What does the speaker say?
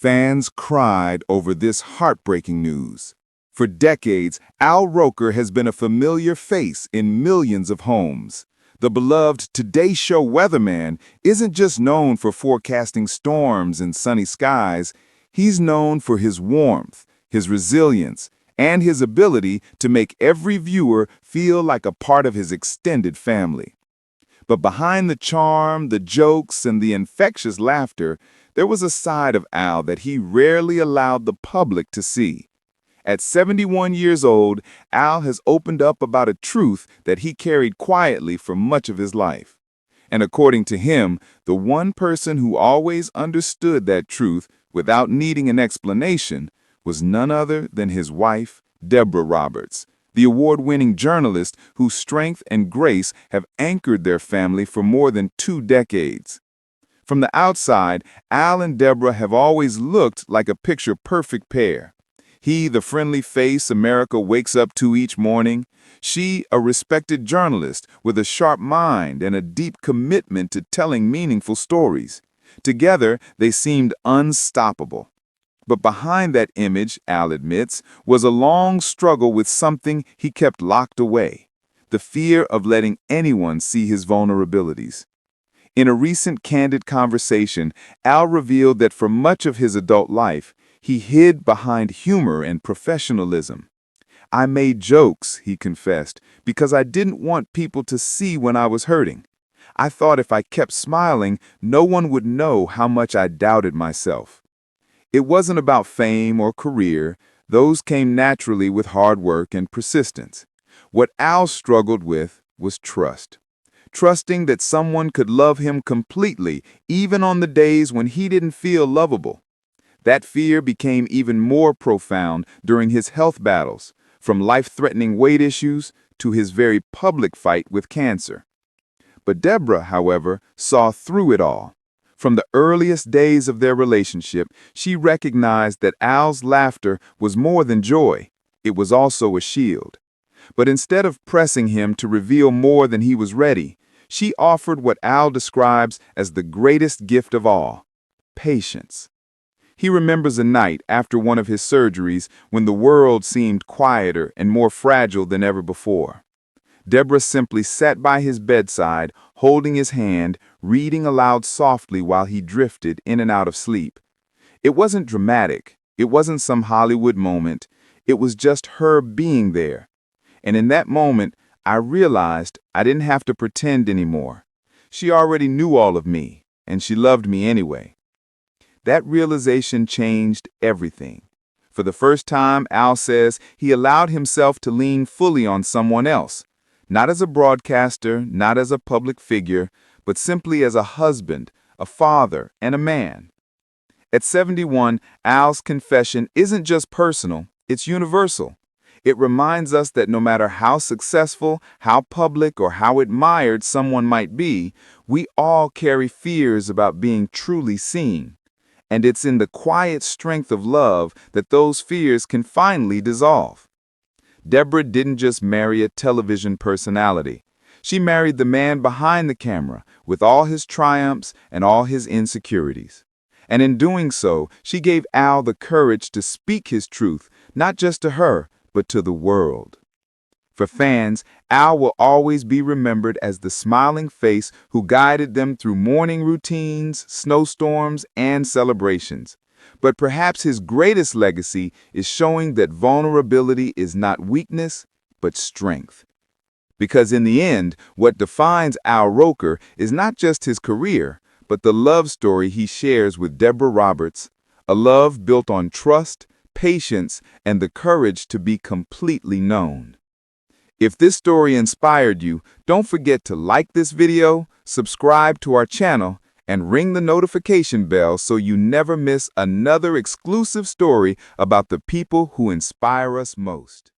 Fans cried over this heartbreaking news. For decades, Al Roker has been a familiar face in millions of homes. The beloved Today Show weatherman isn't just known for forecasting storms and sunny skies, he's known for his warmth, his resilience, and his ability to make every viewer feel like a part of his extended family. But behind the charm, the jokes, and the infectious laughter, there was a side of Al that he rarely allowed the public to see. At 71 years old, Al has opened up about a truth that he carried quietly for much of his life. And according to him, the one person who always understood that truth without needing an explanation was none other than his wife, Deborah Roberts, the award-winning journalist whose strength and grace have anchored their family for more than 2 decades. From the outside, Al and Deborah have always looked like a picture-perfect pair. He, the friendly face America wakes up to each morning. She, a respected journalist with a sharp mind and a deep commitment to telling meaningful stories. Together, they seemed unstoppable. But behind that image, Al admits, was a long struggle with something he kept locked away: the fear of letting anyone see his vulnerabilities. In a recent candid conversation, Al revealed that for much of his adult life, he hid behind humor and professionalism. "I made jokes," he confessed, "because I didn't want people to see when I was hurting. I thought if I kept smiling, no one would know how much I doubted myself." It wasn't about fame or career. Those came naturally with hard work and persistence. What Al struggled with was trust. Trusting that someone could love him completely, even on the days when he didn't feel lovable. That fear became even more profound during his health battles, from life-threatening weight issues to his very public fight with cancer. But Deborah, however, saw through it all. From the earliest days of their relationship, she recognized that Al's laughter was more than joy. It was also a shield. But instead of pressing him to reveal more than he was ready, she offered what Al describes as the greatest gift of all: patience. He remembers a night after one of his surgeries when the world seemed quieter and more fragile than ever before. Deborah simply sat by his bedside, holding his hand, reading aloud softly while he drifted in and out of sleep. It wasn't dramatic. It wasn't some Hollywood moment. It was just her being there. And in that moment, I realized I didn't have to pretend anymore. She already knew all of me, and she loved me anyway. That realization changed everything. For the first time, Al says, he allowed himself to lean fully on someone else. Not as a broadcaster, not as a public figure, but simply as a husband, a father, and a man. At 71, Al's confession isn't just personal, it's universal. It reminds us that no matter how successful, how public, or how admired someone might be, we all carry fears about being truly seen. And it's in the quiet strength of love that those fears can finally dissolve. Deborah didn't just marry a television personality. She married the man behind the camera, with all his triumphs and all his insecurities. And in doing so, she gave Al the courage to speak his truth, not just to her, but to the world. For fans, Al will always be remembered as the smiling face who guided them through morning routines, snowstorms, and celebrations. But perhaps his greatest legacy is showing that vulnerability is not weakness, but strength. Because in the end, what defines Al Roker is not just his career, but the love story he shares with Deborah Roberts, a love built on trust, patience, and the courage to be completely known. If this story inspired you, don't forget to like this video, subscribe to our channel, and ring the notification bell so you never miss another exclusive story about the people who inspire us most.